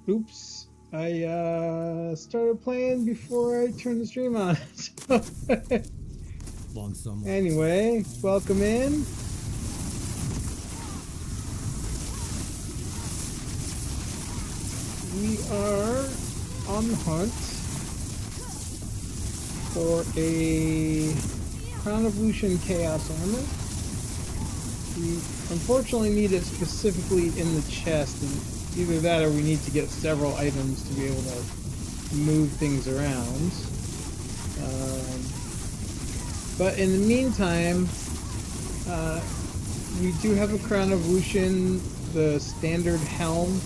Oops. I started playing before I turned the stream on. Anyway, welcome in. We are on the hunt for a Crown of Lucion Chaos Armor. We unfortunately need it specifically in the chest, and either that or we need to get several items to be able to move things around. But in the meantime, we do have a Crown of Lucion, the standard helm,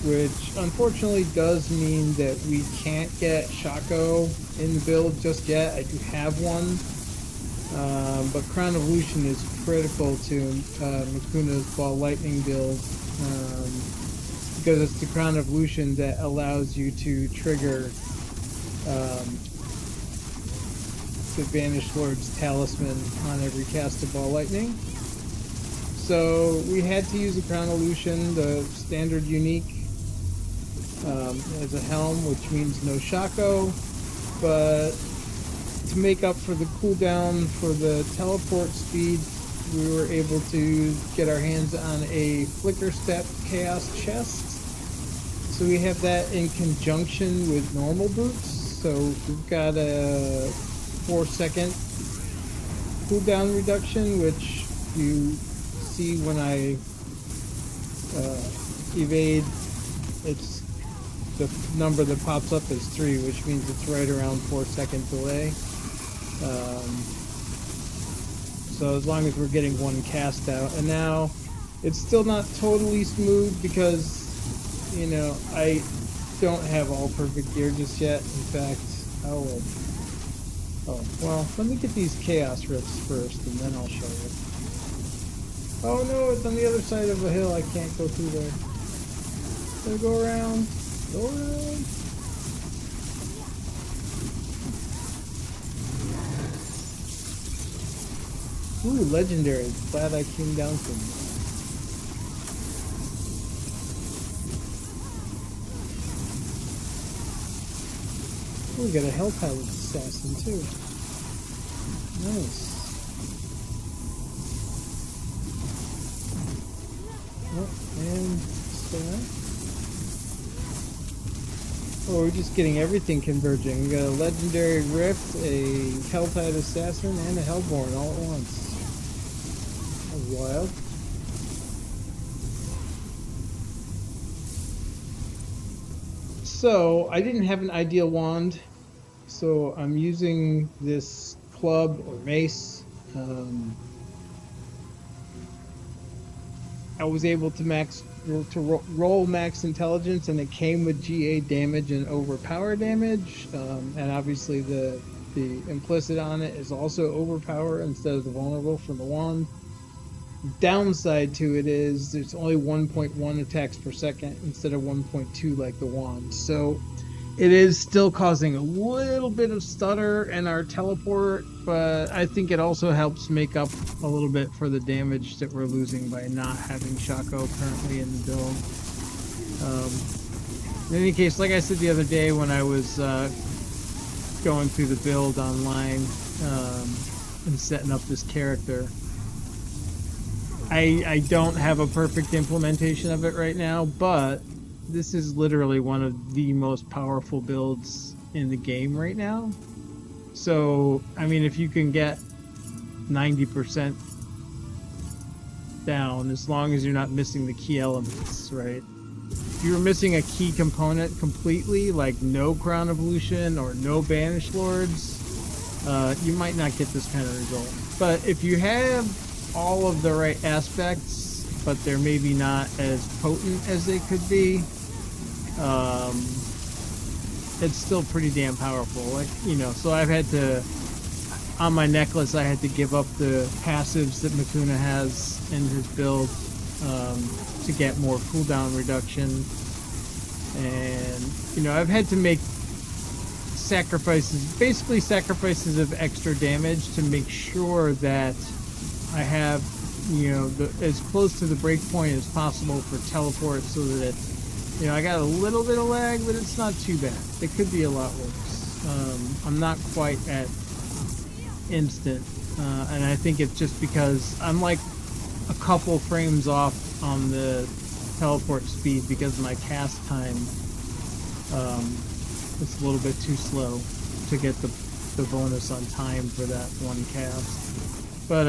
which unfortunately does mean that we can't get SHAKO in the build just yet. I do have one, but Crown of Lucion is critical to Ballkuna's Ball Lightning build, because it's the Crown of Lucion that allows you to trigger the Banished Lord's Talisman on every cast of Ball Lightning. So we had to use the Crown of Lucion, the standard unique, as a helm, which means no SHAKO, but to make up for the cooldown for the teleport speed, we were able to get our hands on a Flickerstep Chaos chest. So we have that in conjunction with normal boots. So we've got a 4-second cooldown reduction, which you see when I evade. It's the number that pops up is 3, which means it's right around 4-second delay. So as long as we're getting one cast out, and now it's still not totally smooth because, you know, I don't have all perfect gear just yet. In fact, oh well, let me get these chaos rifts first, and then I'll show you. Oh no, it's on the other side of a hill. I can't go through there. Gotta go around. Go around. Ooh, legendary. Glad I came down from it. Ooh, we got a Hellpilot assassin too. Nice. Oh, and stay. Oh, we're just getting everything converging. We got a legendary rift, a Helltide assassin, and a Hellborn all at once. That was wild. So I didn't have an ideal wand, so I'm using this club or mace. I was able to roll max intelligence, and it came with GA damage and overpower damage, and obviously the implicit on it is also overpower instead of the vulnerable from the wand. Downside to it is there's only 1.1 attacks per second instead of 1.2 like the wand, so it is still causing a little bit of stutter in our teleport, but I think it also helps make up a little bit for the damage that we're losing by not having SHAKO currently in the build. In any case, like I said the other day when I was going through the build online and setting up this character, I don't have a perfect implementation of it right now, but this is literally one of the most powerful builds in the game right now. So, I mean, if you can get 90% down, as long as you're not missing the key elements, right? If you're missing a key component completely, like no Crown of Lucion or no Banished Lords, you might not get this kind of result. But if you have all of the right aspects, but they're maybe not as potent as they could be, it's still pretty damn powerful. Like, you know, so I've had to, on my necklace, I had to give up the passives that Ballkuna has in his build to get more cooldown reduction. And, you know, I've had to make sacrifices, basically sacrifices of extra damage to make sure that I have, you know, as close to the break point as possible for teleport, so that You know, I got a little bit of lag, but it's not too bad. It could be a lot worse. I'm not quite at instant, and I think it's just because I'm like a couple frames off on the teleport speed because my cast time is a little bit too slow to get the bonus on time for that one cast. But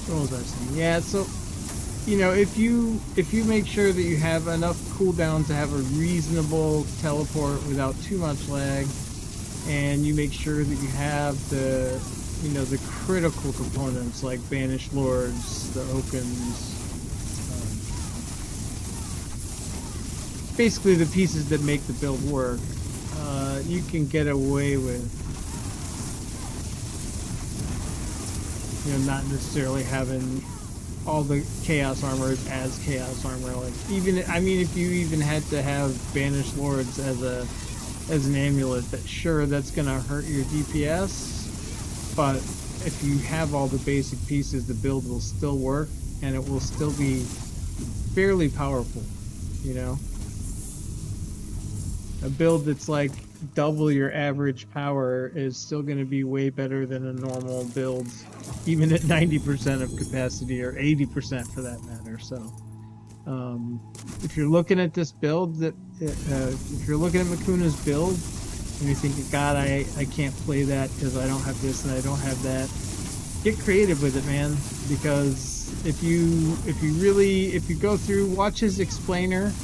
what was I saying? Yeah, so you know, if you make sure that you have enough cooldown to have a reasonable teleport without too much lag, and you make sure that you have the, you know, the critical components like Banished Lords, the Okins, basically the pieces that make the build work, you can get away with, you know, not necessarily having all the chaos armor as chaos armor. Like, even, I mean, if you even had to have Banished Lords as an amulet, that sure, that's gonna hurt your DPS, but if you have all the basic pieces, the build will still work and it will still be fairly powerful, you know. A build that's like double your average power is still going to be way better than a normal build, even at 90% of capacity, or 80% for that matter. So if you're looking at this build, that if you're looking at Makuna's build and you're thinking, God, I can't play that because I don't have this and I don't have that, get creative with it, man. Because if you go through, watch his explainer,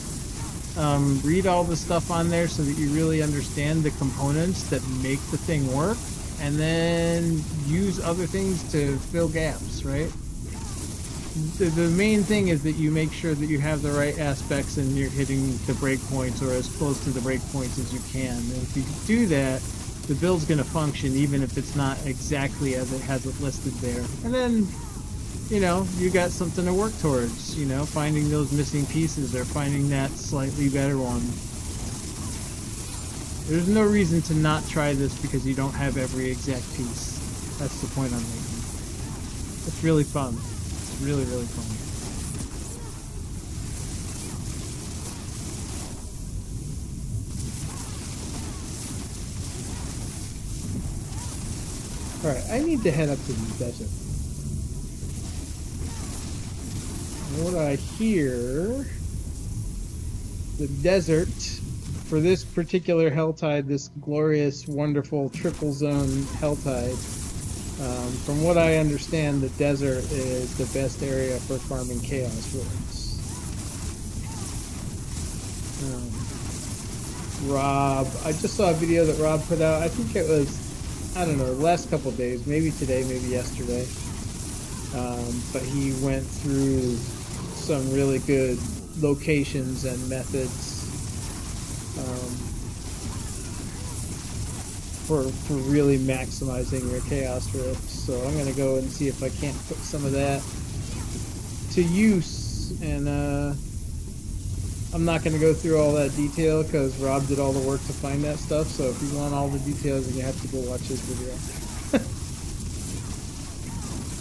read all the stuff on there so that you really understand the components that make the thing work, and then use other things to fill gaps, right? The main thing is that you make sure that you have the right aspects and you're hitting the breakpoints, or as close to the breakpoints as you can. And if you do that, the build's going to function even if it's not exactly as it has it listed there. And then, you know, you got something to work towards, you know, finding those missing pieces or finding that slightly better one. There's no reason to not try this because you don't have every exact piece. That's the point I'm making. It's really fun. It's really, really fun. Alright, I need to head up to the desert. What I hear, the desert for this particular Helltide, this glorious, wonderful triple zone Helltide, from what I understand, the desert is the best area for farming Chaos Ruins. Rob, I just saw a video that Rob put out. I think it was, I don't know, the last couple of days, maybe today, maybe yesterday. But he went through some really good locations and methods for really maximizing your Chaos Rifts. So I'm going to go and see if I can't put some of that to use. And I'm not going to go through all that detail because Rob did all the work to find that stuff. So if you want all the details, then you have to go watch his video.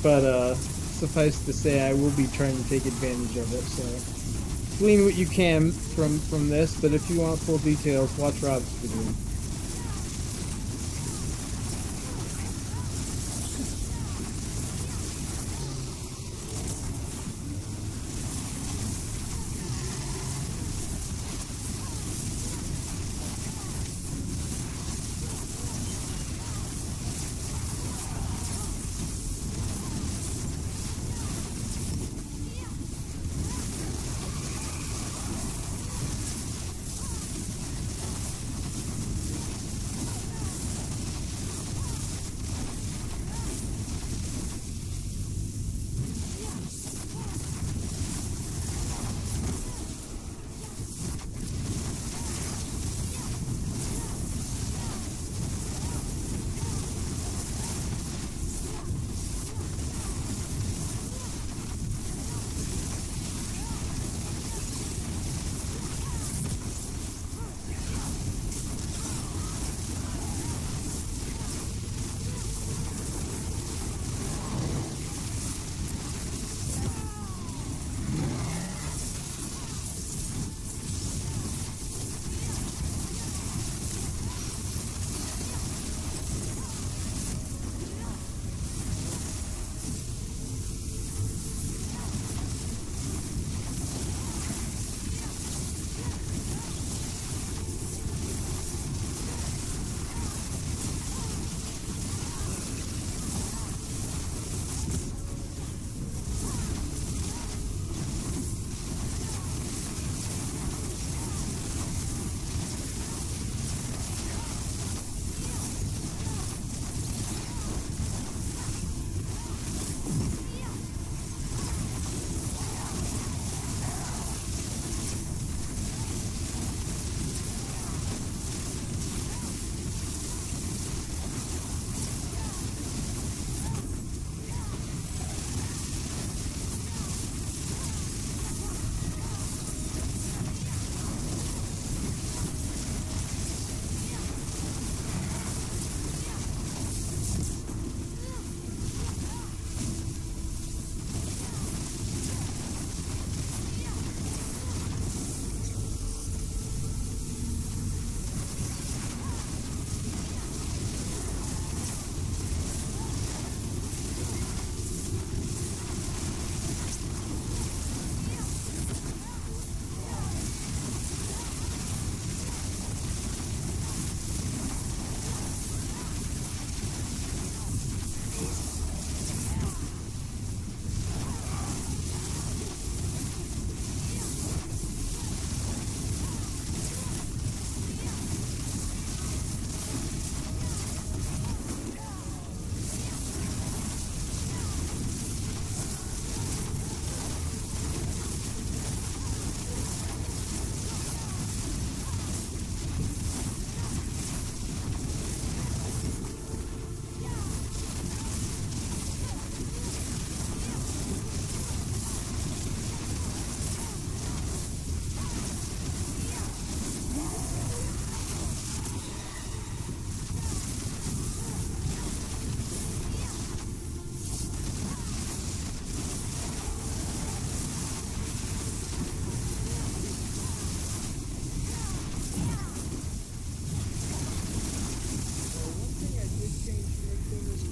But suffice to say, I will be trying to take advantage of it. So glean what you can from this, but if you want full details, watch Rob's video.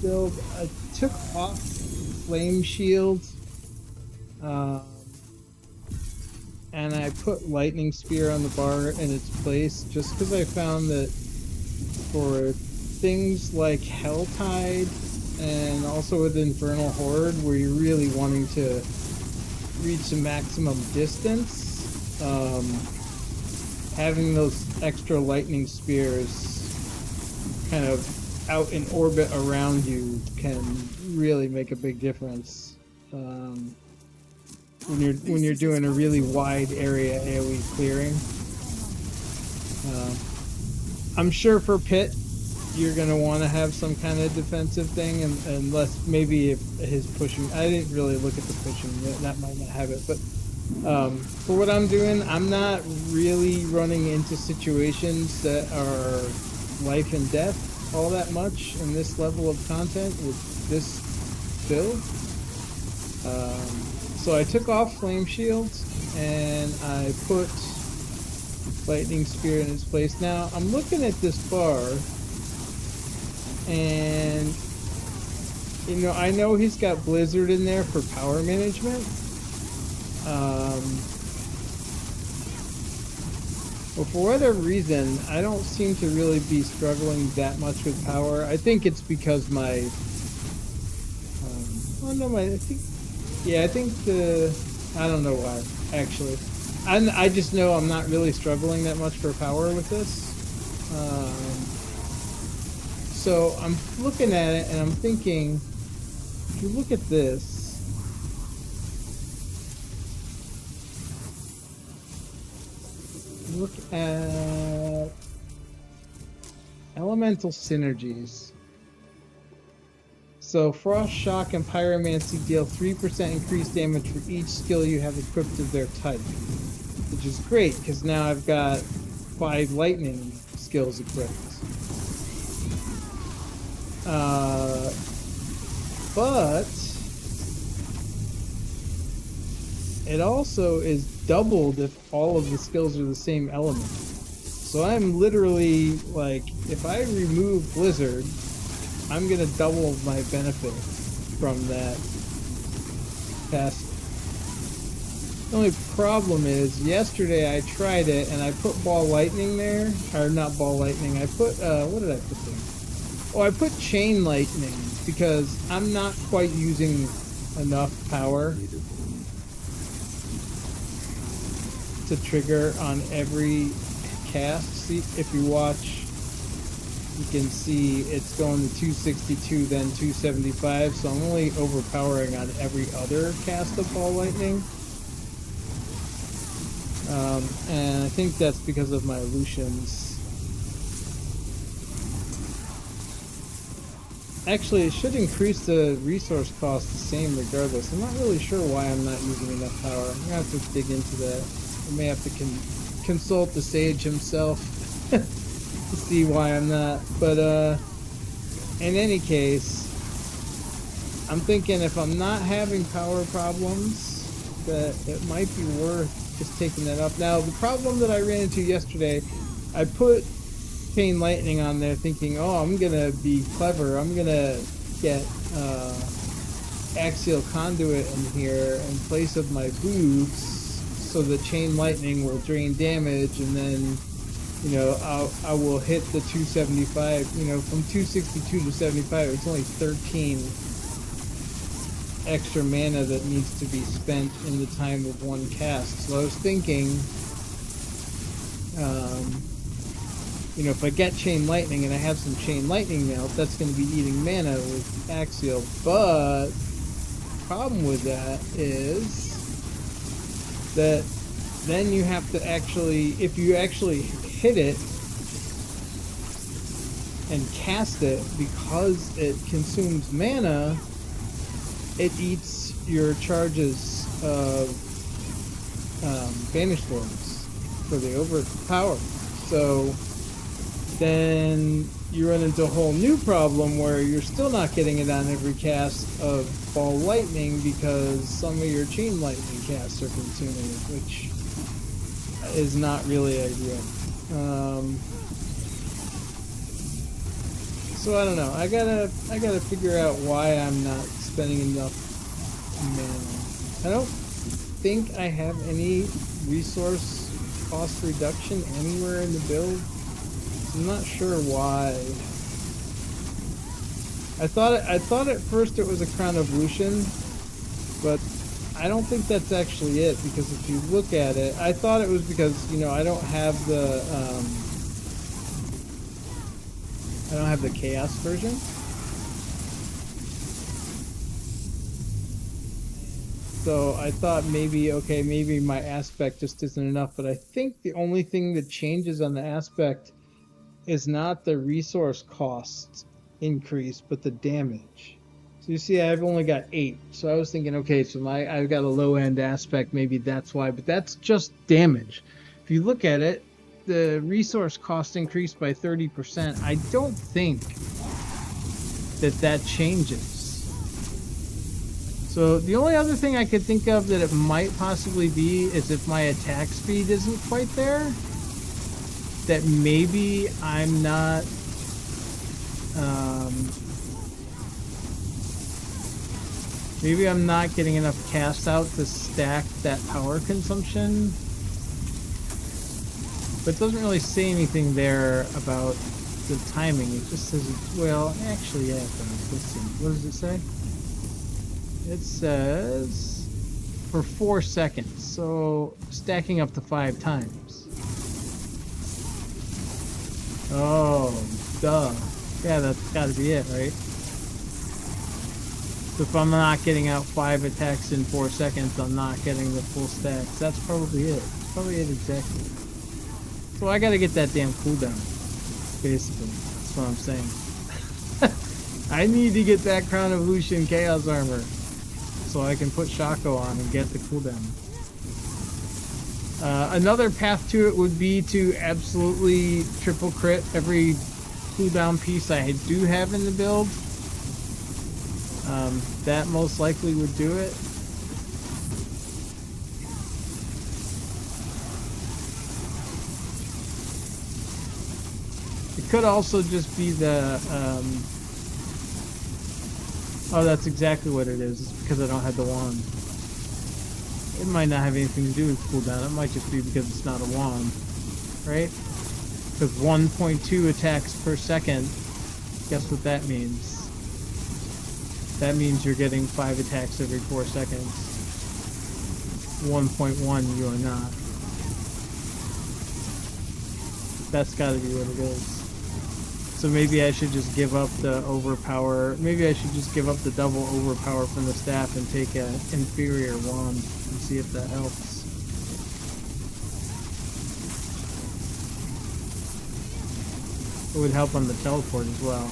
build. I took off Flame Shield, and I put Lightning Spear on the bar in its place, just because I found that for things like Helltide and also with Infernal Horde, where you're really wanting to reach a maximum distance, having those extra lightning spears kind of out in orbit around you can really make a big difference when you're doing a really wide area AoE clearing. I'm sure for Pit you're going to want to have some kind of defensive thing, unless maybe if his pushing, I didn't really look at the pushing, that might not have it, but for what I'm doing, I'm not really running into situations that are life and death all that much in this level of content with this build. So I took off Flame Shields and I put Lightning Spear in its place. Now I'm looking at this bar, and you know, I know he's got Blizzard in there for power management. But for whatever reason, I don't seem to really be struggling that much with power. I think it's because my, I don't know why, actually. I just know I'm not really struggling that much for power with this. So I'm looking at it and I'm thinking, if you look at this, look at elemental synergies. So Frost, Shock, and Pyromancy deal 3% increased damage for each skill you have equipped of their type, which is great because now I've got 5 lightning skills equipped. But it also is doubled if all of the skills are the same element. So I'm literally like, if I remove Blizzard, I'm gonna double my benefit from that test. The only problem is, yesterday I tried it and I put Ball Lightning there, or not Ball Lightning, I put, what did I put there? Oh, I put Chain Lightning because I'm not quite using enough power to trigger on every cast. See, if you watch, you can see it's going to 262, then 275, so I'm only overpowering on every other cast of Ball Lightning. And I think that's because of my Lucians. Actually, it should increase the resource cost the same regardless. I'm not really sure why I'm not using enough power. I'm gonna have to dig into that. I may have to consult the sage himself to see why I'm not. But in any case, I'm thinking if I'm not having power problems, that it might be worth just taking that up. Now, the problem that I ran into yesterday, I put Chain Lightning on there thinking, oh, I'm gonna be clever, I'm gonna get Axial Conduit in here in place of my boots, so the Chain Lightning will drain damage, and then, you know, I will hit the 275, you know, from 262 to 75, it's only 13 extra mana that needs to be spent in the time of one cast. So I was thinking, you know, if I get Chain Lightning and I have some Chain Lightning now, that's going to be eating mana with Axial. But the problem with that is that then you have to actually, if you actually hit it and cast it, because it consumes mana, it eats your charges of Banished Lords for the overpower. So then you run into a whole new problem where you're still not getting it on every cast of Ball Lightning because some of your Chain Lightning casts are consuming it, which is not really ideal. So I don't know. I gotta figure out why I'm not spending enough mana. I don't think I have any resource cost reduction anywhere in the build. I'm not sure why. I thought at first it was a Crown of Lucion, but I don't think that's actually it, because if you look at it, I thought it was because, you know, I don't have the Chaos version. So I thought maybe, okay, maybe my aspect just isn't enough, but I think the only thing that changes on the aspect is not the resource cost increase, but the damage. So you see, I've only got 8. So I was thinking, okay, so I've got a low end aspect, maybe that's why, but that's just damage. If you look at it, the resource cost increased by 30%. I don't think that changes. So the only other thing I could think of that it might possibly be is if my attack speed isn't quite there, that maybe I'm not maybe I'm not getting enough cast out to stack that power consumption. But it doesn't really say anything there about the timing. It just says, well, actually, yeah, it does. Let's see. What does it say? It says for 4 seconds, so stacking up to 5 times. Oh, duh. Yeah, that's gotta be it, right? So if I'm not getting out 5 attacks in 4 seconds, I'm not getting the full stacks. That's probably it. That's probably it exactly. So I gotta get that damn cooldown, basically. That's what I'm saying. I need to get that Crown of Lucion Chaos Armor so I can put SHAKO on and get the cooldown. Another path to it would be to absolutely triple crit every cooldown piece I do have in the build. That most likely would do it. It could also just be the oh, that's exactly what it is. It's because I don't have the wand. It might not have anything to do with cooldown. It might just be because it's not a wand, right? Because 1.2 attacks per second, guess what that means? That means you're getting 5 attacks every 4 seconds. 1.1 you are not. That's gotta be what it is. So maybe I should just give up the overpower. Maybe I should just give up the double overpower from the staff and take an inferior wand and see if that helps. It would help on the teleport as well.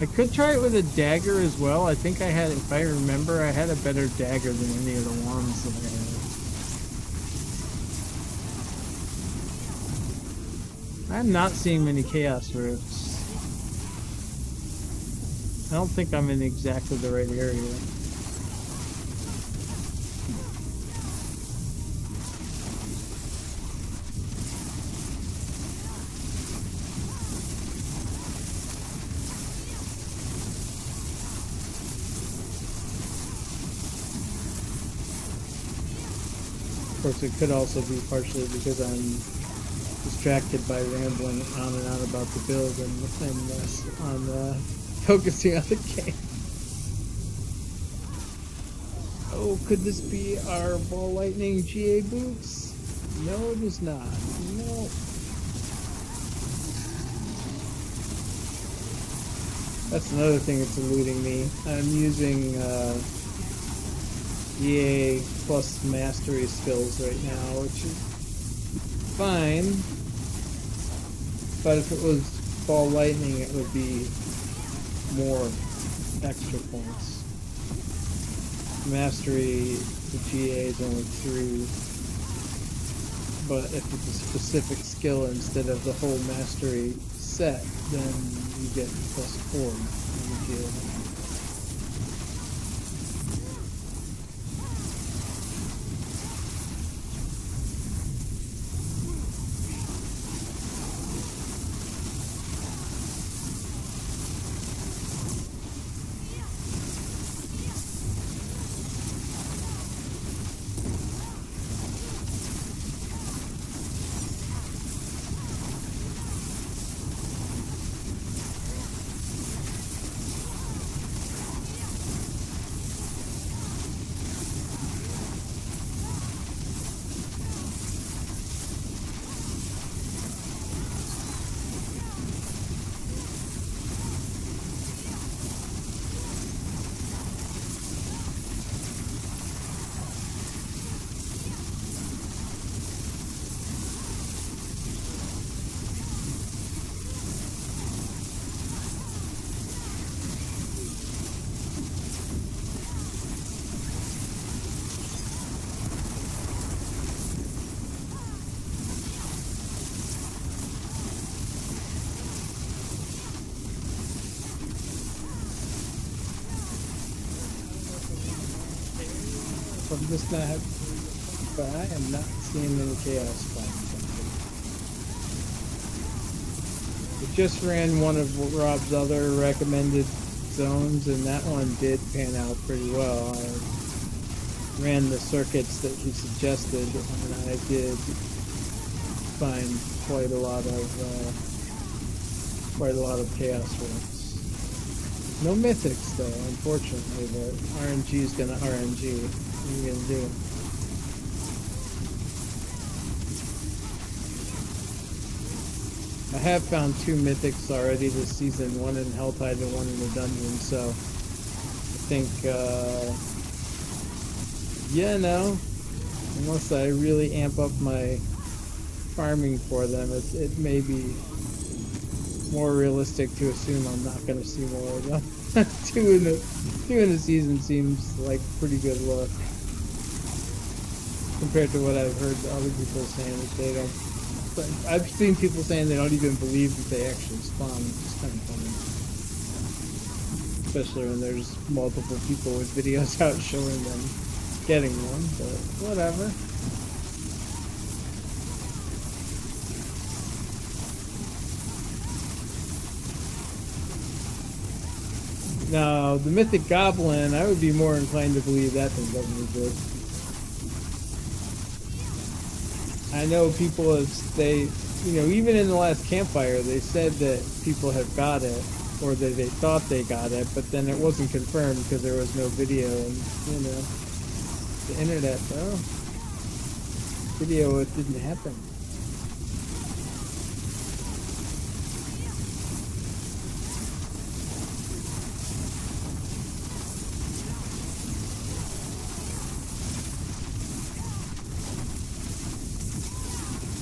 I could try it with a dagger as well. I think I had, if I remember, I had a better dagger than any of the wands that I had. I'm not seeing many chaos roots. I don't think I'm in exactly the right area. Of course, it could also be partially because I'm distracted by rambling on and on about the build and less on focusing on the game. Oh, could this be our Ball Lightning GA boots? No, it is not. No. That's another thing that's eluding me. I'm using GA plus mastery skills right now, which is fine. But if it was Ball Lightning, it would be more extra points. Mastery, the GA is only 3. But if it's a specific skill instead of the whole mastery set, then you get +4 on the GA. I'm just not, but I am not seeing any chaos spikes. It just ran one of Rob's other recommended zones, and that one did pan out pretty well. I ran the circuits that he suggested, and I did find quite a lot of chaos works. No mythics though, unfortunately, but RNG is gonna RNG. What are you gonna do? I have found 2 mythics already this season, one in Helltide and one in the dungeon, so I think, yeah, no, unless I really amp up my farming for them, it may be more realistic to assume I'm not going to see more of them. 2 in the season seems like pretty good luck compared to what I've heard other people saying that they don't. But I've seen people saying they don't even believe that they actually spawn, which is kind of funny. Especially when there's multiple people with videos out showing them getting one, but whatever. Now, the Mythic Goblin, I would be more inclined to believe that thing doesn't exist. I know people even in the last campfire, they said that people have got it, or that they thought they got it, but then it wasn't confirmed because there was no video, and, the internet, though. Video, it didn't happen.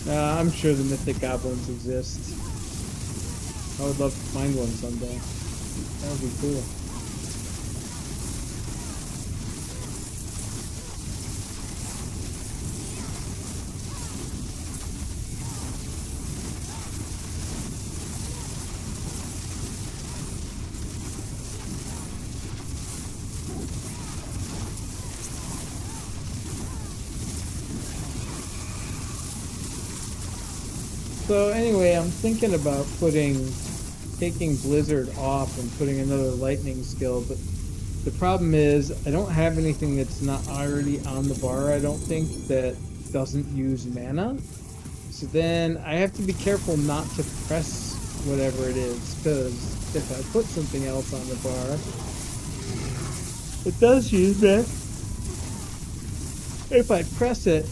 I'm sure the Mythic Goblins exist. I would love to find one someday. That would be cool. So anyway, I'm thinking about taking Blizzard off and putting another lightning skill, but the problem is I don't have anything that's not already on the bar, I don't think, that doesn't use mana. So then I have to be careful not to press whatever it is, because if I put something else on the bar, it does use that. If I press it,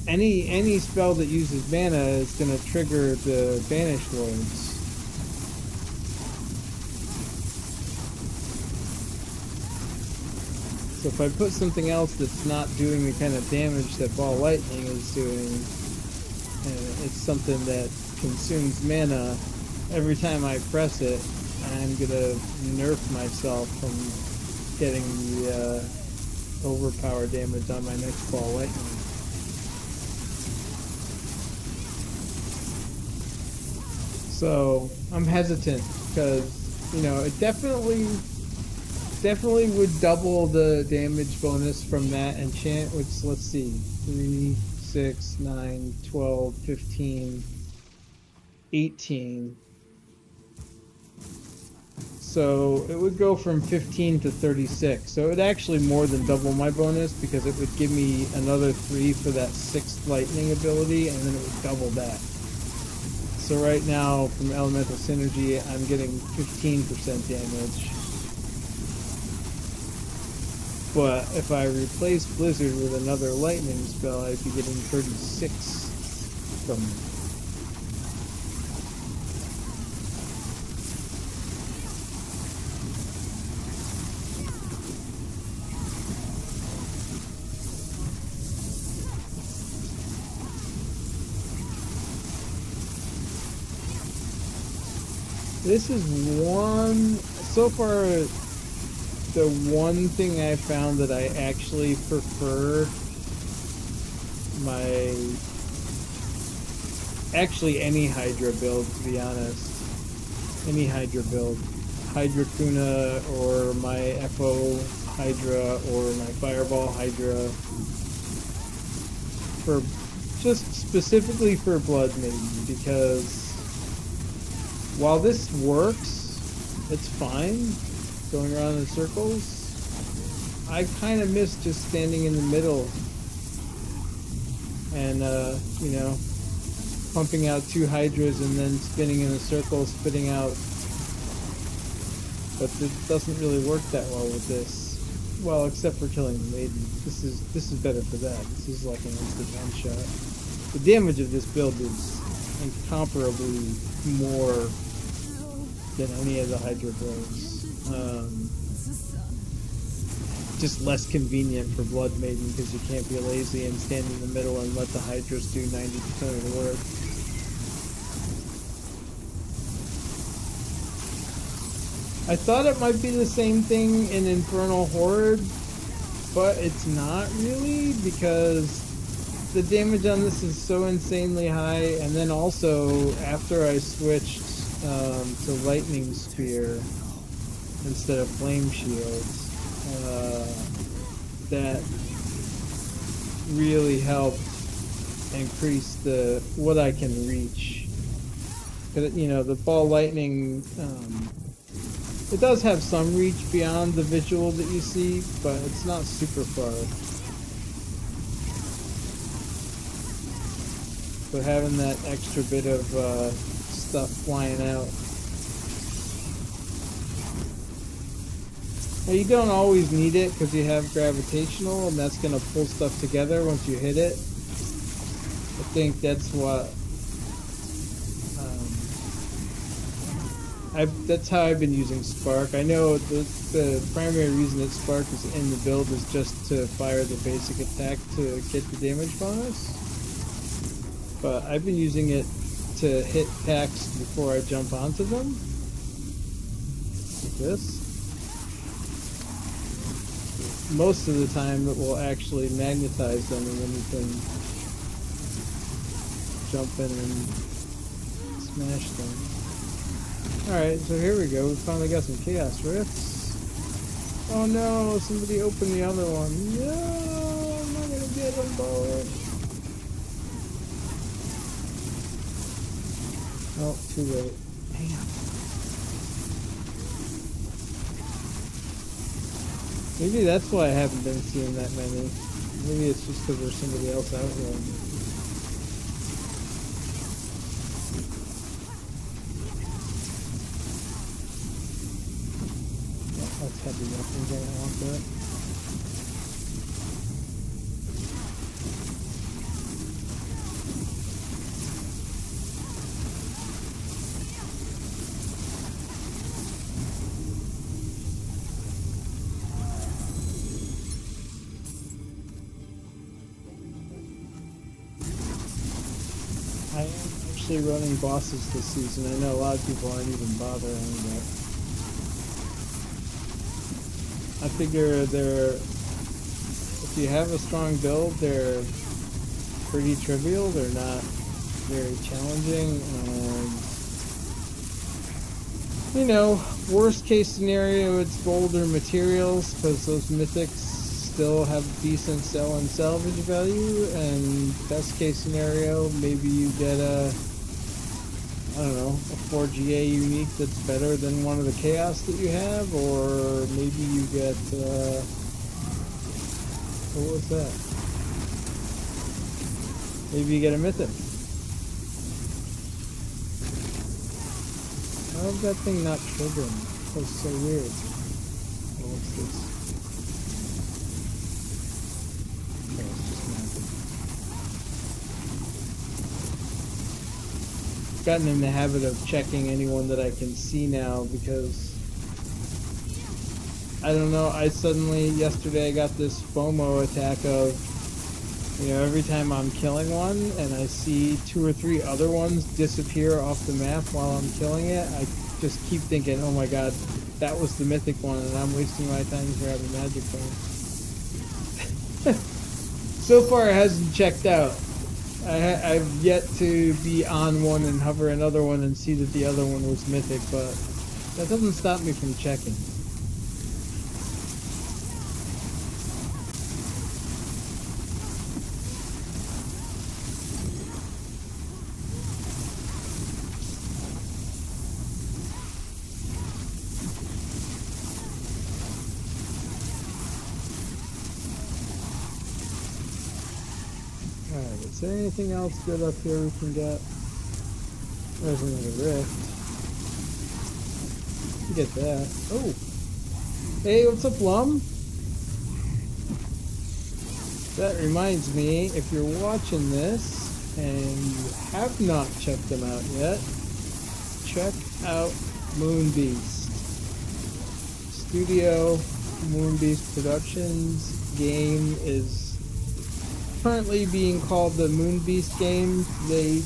any spell that uses mana is going to trigger the Banished Lords. So if I put something else that's not doing the kind of damage that Ball Lightning is doing, and it's something that consumes mana, every time I press it, I'm going to nerf myself from getting the overpower damage on my next Ball Lightning. So I'm hesitant because, you know, it definitely would double the damage bonus from that enchant, which, let's see, 3, 6, 9, 12, 15, 18. So it would go from 15 to 36. So it would actually more than double my bonus, because it would give me another 3 for that 6th lightning ability, and then it would double that. So right now, from Elemental Synergy, I'm getting 15% damage. But if I replace Blizzard with another lightning spell, I'd be getting 36 from it. This is so far, the one thing I found that I actually prefer any Hydra build, to be honest. Any Hydra build. Ballkuna, or my FO Hydra, or my Fireball Hydra. Just specifically for Blood Maiden, because while this works, it's fine going around in circles, I kind of miss just standing in the middle and, you know, pumping out 2 Hydras and then spinning in a circle, spitting out. But it doesn't really work that well with this. Well, except for killing the Maiden. This is better for that. This is like an instant one-shot. The damage of this build is incomparably more than any of the Hydra builds. Just less convenient for Blood Maiden, because you can't be lazy and stand in the middle and let the Hydras do 90% of the work. I thought it might be the same thing in Infernal Horde, but it's not really, because the damage on this is so insanely high, and then also, after I switched to Lightning Spear instead of Flame Shields, that really helped increase what I can reach. But, you know, the Ball Lightning, it does have some reach beyond the visual that you see, but it's not super far. So having that extra bit of stuff flying out. Now, you don't always need it, because you have gravitational, and that's going to pull stuff together once you hit it. I think that's what that's how I've been using Spark. I know the primary reason that Spark is in the build is just to fire the basic attack to get the damage bonus. But I've been using it to hit attacks before I jump onto them. Like this. Most of the time it will actually magnetize them, and then you can jump in and smash them. Alright, so here we go. We finally got some Chaos Rifts. Oh no, somebody opened the other one. No, I'm not gonna get them both. Oh, too late. Damn. Maybe that's why I haven't been seeing that many. Maybe it's just because there's somebody else out here. That's heavy weapons, I don't want that. I am actually running bosses this season. I know a lot of people aren't even bothering, but I figure if you have a strong build, they're pretty trivial. They're not very challenging, and You know, worst case scenario, it's gold or materials, because those mythics still have decent sell and salvage value, and best case scenario, maybe you get a, I don't know, a 4GA unique that's better than one of the chaos that you have, or maybe you get, what was that? Maybe you get a mythic. How is that thing not triggering? That's so weird. Oh, what's this? Oh, it's just magic. Gotten in the habit of checking anyone that I can see now because I don't know, yesterday I got this FOMO attack of, you know, every time I'm killing one and I see 2 or 3 other ones disappear off the map while I'm killing it, I just keep thinking, oh my god, that was the mythic one and I'm wasting my time grabbing magic one. So far it hasn't checked out. I've yet to be on one and hover another one and see that the other one was mythic, but that doesn't stop me from checking. Alright, is there anything else good up here we can get? There's another rift. Get that. Oh! Hey, what's up, Lum? That reminds me, if you're watching this and you have not checked them out yet, check out Moonbeast. Studio Moonbeast Productions game is currently being called the Moonbeast game. They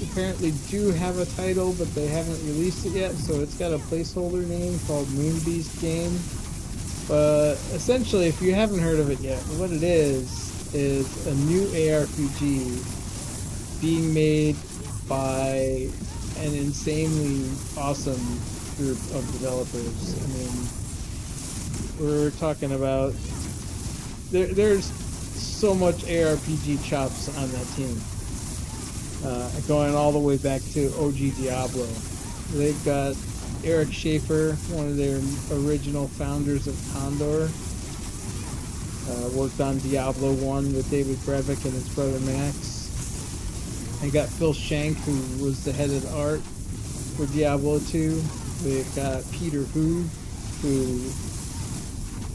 apparently do have a title, but they haven't released it yet, so it's got a placeholder name called Moonbeast Game. But essentially, if you haven't heard of it yet, what it is a new ARPG being made by an insanely awesome group of developers. I mean, we're talking about there's so much ARPG chops on that team, going all the way back to OG Diablo. They've got Eric Schaefer, one of their original founders of Condor, worked on Diablo 1 with David Brevik and his brother Max. They got Phil Shank, who was the head of art for Diablo 2. They've got Peter who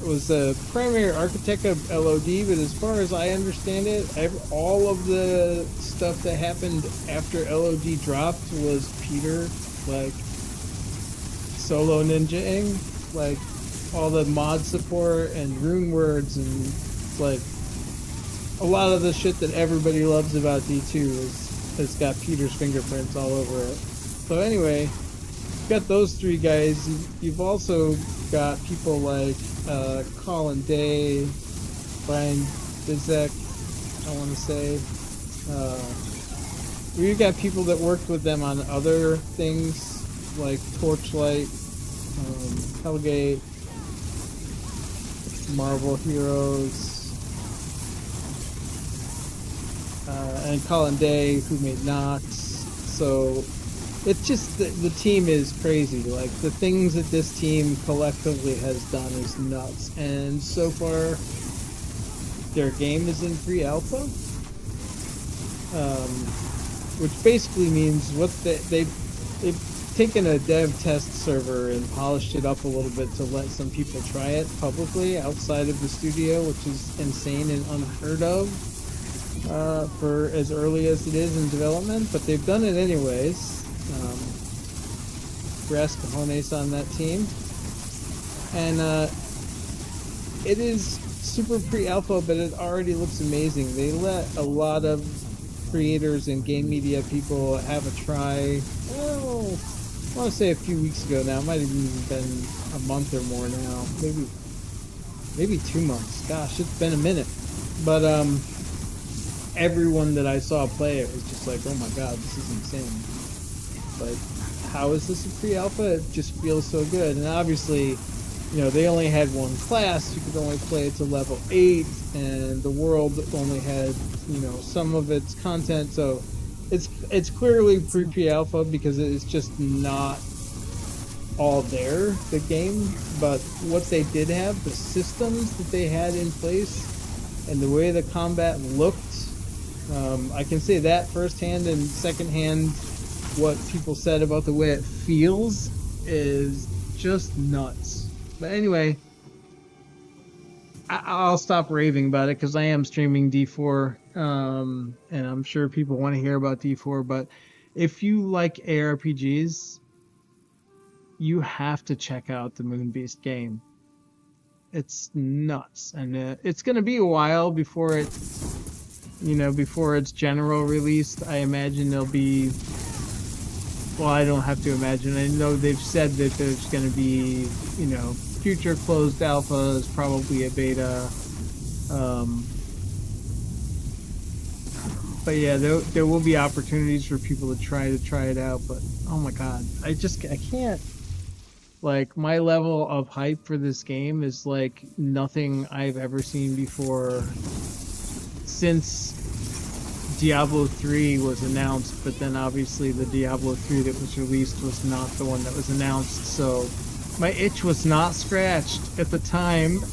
was the primary architect of LOD, but as far as I understand it, all of the stuff that happened after LOD dropped was Peter, like, solo ninja-ing, like, all the mod support and rune words and, like, a lot of the shit that everybody loves about D2 has got Peter's fingerprints all over it. So anyway, you've got those 3 guys. You've also got people like Colin Day, Brian Bizek, I want to say. We've got people that worked with them on other things like Torchlight, Hellgate, Marvel Heroes, and Colin Day, who made Nox. So it's just the team is crazy. Like, the things that this team collectively has done is nuts. And so far, their game is in pre-alpha, which basically means they've taken a dev test server and polished it up a little bit to let some people try it publicly outside of the studio, which is insane and unheard of for as early as it is in development. But they've done it anyways. Grass Cajones on that team, and it is super pre-alpha, but it already looks amazing. They let a lot of creators and game media people have a try. Oh, I want to say a few weeks ago now. It might have even been a month or more now. Maybe 2 months. Gosh, it's been a minute. But everyone that I saw play it was just like, oh my god, this is insane. Like, how is this a pre-alpha? It just feels so good. And obviously, they only had one class. You could only play it to level 8, and the world only had, some of its content. So it's clearly pre-alpha because it's just not all there, the game. But what they did have, the systems that they had in place, and the way the combat looked, I can say that firsthand, and secondhand, what people said about the way it feels is just nuts. But anyway, I'll stop raving about it because I am streaming D4, and I'm sure people want to hear about D4. But if you like ARPGs, you have to check out the Moonbeast game. It's nuts, and it's going to be a while before it, before its general release. I imagine there'll be. Well, I don't have to imagine. I know they've said that there's going to be, future closed alphas, probably a beta. But yeah, there will be opportunities for people to try it out. But oh my god, I can't. Like, my level of hype for this game is like nothing I've ever seen before since Diablo 3 was announced, but then obviously the Diablo 3 that was released was not the one that was announced, so my itch was not scratched at the time.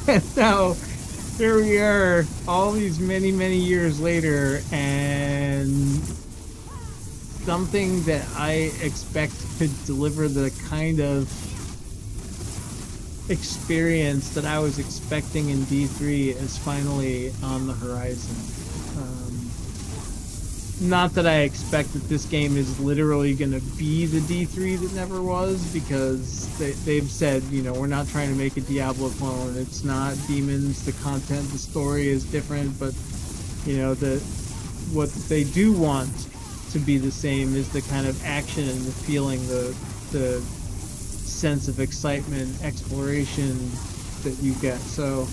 And now here we are, all these many, many years later, and something that I expect could deliver the kind of experience that I was expecting in D3 is finally on the horizon. Not that I expect that this game is literally going to be the D3 that never was, because they've said, we're not trying to make a Diablo clone. It's not demons. The content, the story is different, but what they do want to be the same is the kind of action and the feeling, the sense of excitement, exploration that you get. So,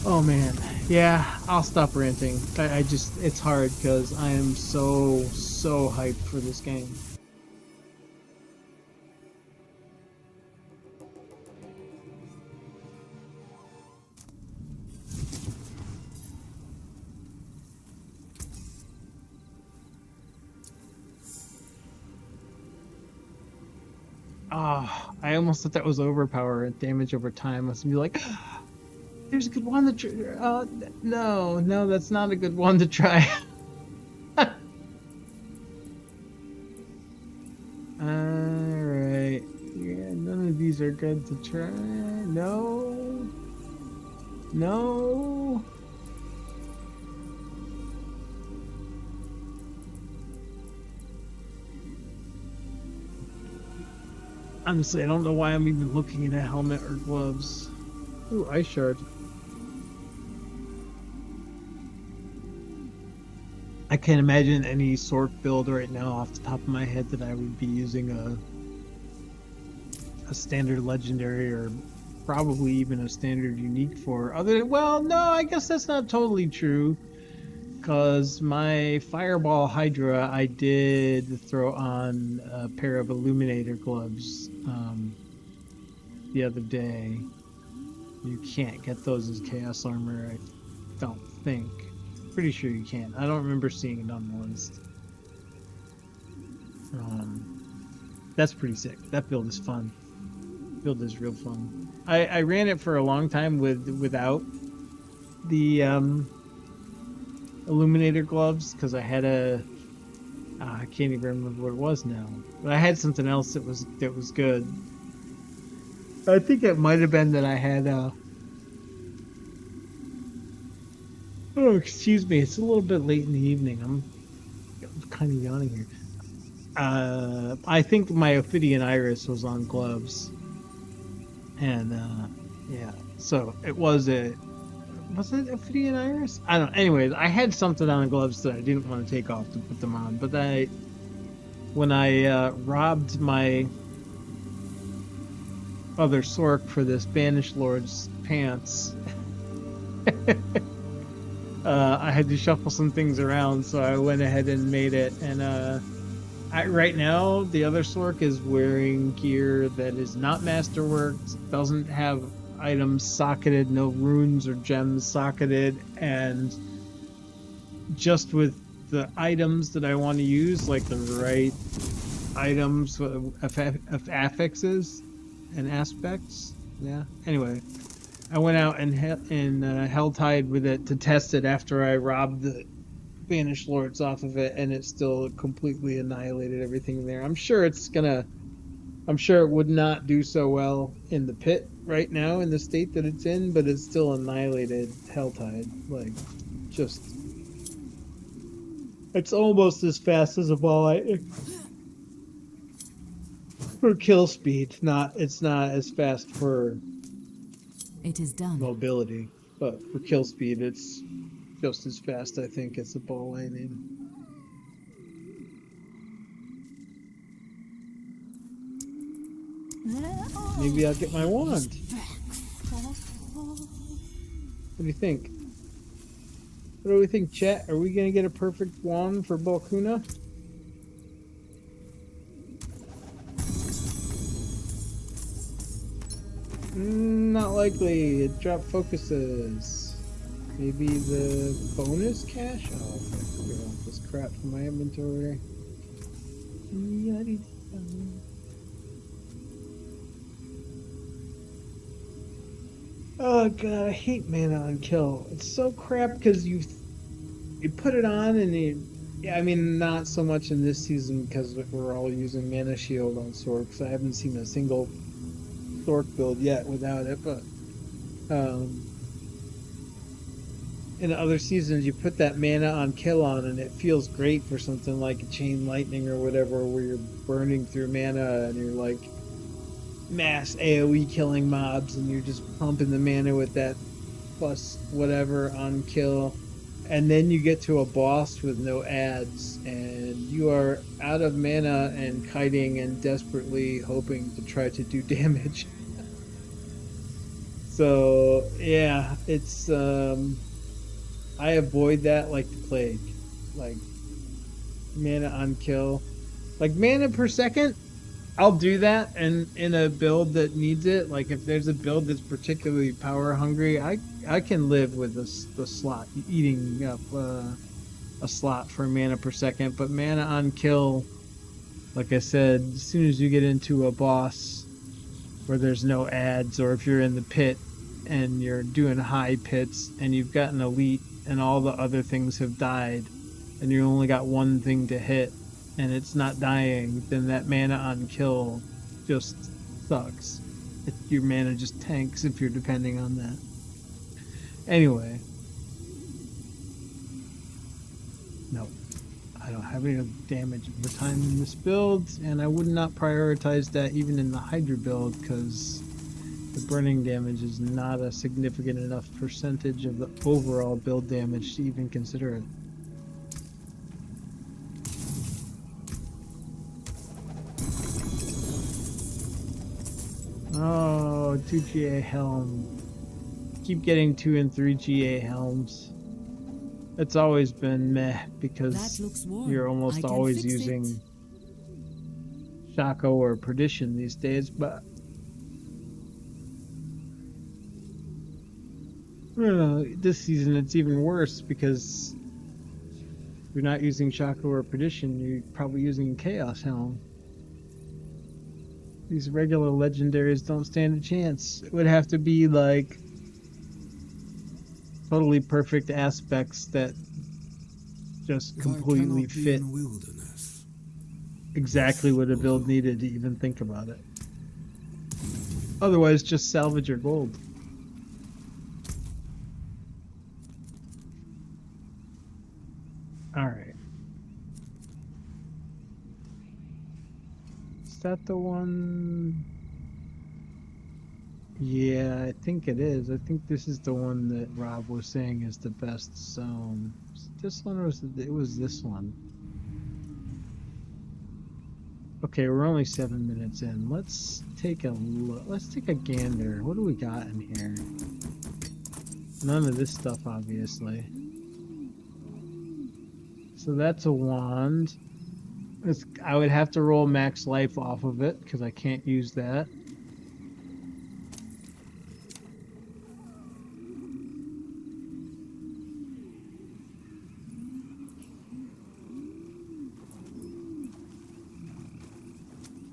oh man. Yeah, I'll stop ranting. It's hard because I am so hyped for this game. I almost thought that was overpower and damage over time. I was gonna be like, there's a good one to try. No, that's not a good one to try. Alright. Yeah, none of these are good to try. No. Honestly, I don't know why I'm even looking at a helmet or gloves. Ooh, ice shard. I can't imagine any Sork build right now off the top of my head that I would be using a standard legendary, or probably even a standard unique for. Well, no, I guess that's not totally true, because my Fireball Hydra, I did throw on a pair of Illuminator gloves the other day. You can't get those as Chaos Armor, I don't think. Pretty sure you can. I don't remember seeing it on the list. That's pretty sick. That build is fun. Build is real fun. I ran it for a long time without the Illuminator gloves, because I had I can't even remember what it was now. But I had something else that was good. I think it might have been that I had oh, excuse me. It's a little bit late in the evening. I'm kind of yawning here. I think my Ophidian Iris was on gloves. And, yeah. So, was it Ophidian Iris? I don't know. Anyways, I had something on the gloves that I didn't want to take off to put them on. But when I robbed my other Sork for this Banished Lord's pants, I had to shuffle some things around, so I went ahead and made it, and I right now the other Sork is wearing gear that is not masterworked, doesn't have items socketed, no runes or gems socketed, and just with the items that I want to use, like the right items of affixes and aspects. Yeah. Anyway, I went out and Helltide with it to test it after I robbed the Banished Lords off of it, and it still completely annihilated everything there. I'm sure it would not do so well in the pit right now in the state that it's in, but it still annihilated Helltide. Like, just it's almost as fast as a ball for kill speed. It's not as fast for It is done. mobility, but for kill speed, it's just as fast, I think, as a ball lightning. Maybe I'll get my wand. What do you think? What do we think, chat? Are we gonna get a perfect wand for Ballkuna? Not likely. It dropped focuses. Maybe the bonus cache? Oh, okay. Get off this crap from my inventory. Oh god, I hate mana on kill. It's so crap because you put it on and yeah, I mean not so much in this season because we're all using mana shield on Sorks. I haven't seen a single Sork build yet without it, but in other seasons you put that mana on kill on and it feels great for something like a chain lightning or whatever where you're burning through mana and you're like mass AoE killing mobs and you're just pumping the mana with that plus whatever on kill, and then you get to a boss with no ads and you are out of mana and kiting and desperately hoping to try to do damage. So yeah, it's I avoid that like the plague. Like mana on kill, like mana per second, I'll do that, and in a build that needs it, like if there's a build that's particularly power hungry, I can live with the slot eating up a slot for mana per second. But mana on kill, like I said, as soon as you get into a boss where there's no ads, or if you're in the pit and you're doing high pits and you've got an elite and all the other things have died, and you only got one thing to hit and it's not dying, then that mana on kill just sucks. Your mana just tanks if you're depending on that. Anyway. No. I don't have any damage over time in this build, and I would not prioritize that even in the Hydra build, because the burning damage is not a significant enough percentage of the overall build damage to even consider it. Oh, 2 GA helm. Keep getting 2 and 3 GA helms. It's always been meh because you're almost always using SHAKO or Perdition these days, but this season it's even worse because if you're not using SHAKO or Perdition, you're probably using Chaos Helm. These regular legendaries don't stand a chance. It would have to be like totally perfect aspects that just completely fit exactly what a build needed to even think about it. Otherwise, just salvage your gold. All right. Is that the one? Yeah, I think it is. I think this is the one that Rob was saying is the best zone. Was it this one or was it was this one? Okay, we're only 7 minutes in. Let's take a look. Let's take a gander. What do we got in here? None of this stuff, obviously. So that's a wand. I would have to roll max life off of it because I can't use that.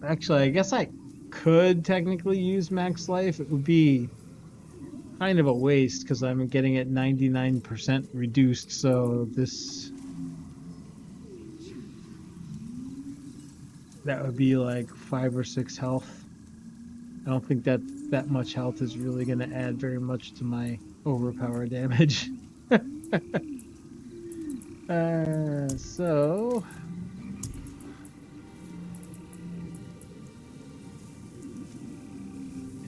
Actually, I guess I could technically use max life. It would be kind of a waste because I'm getting it 99% reduced. So that would be like 5 or 6 health. I don't think that much health is really going to add very much to my overpower damage. So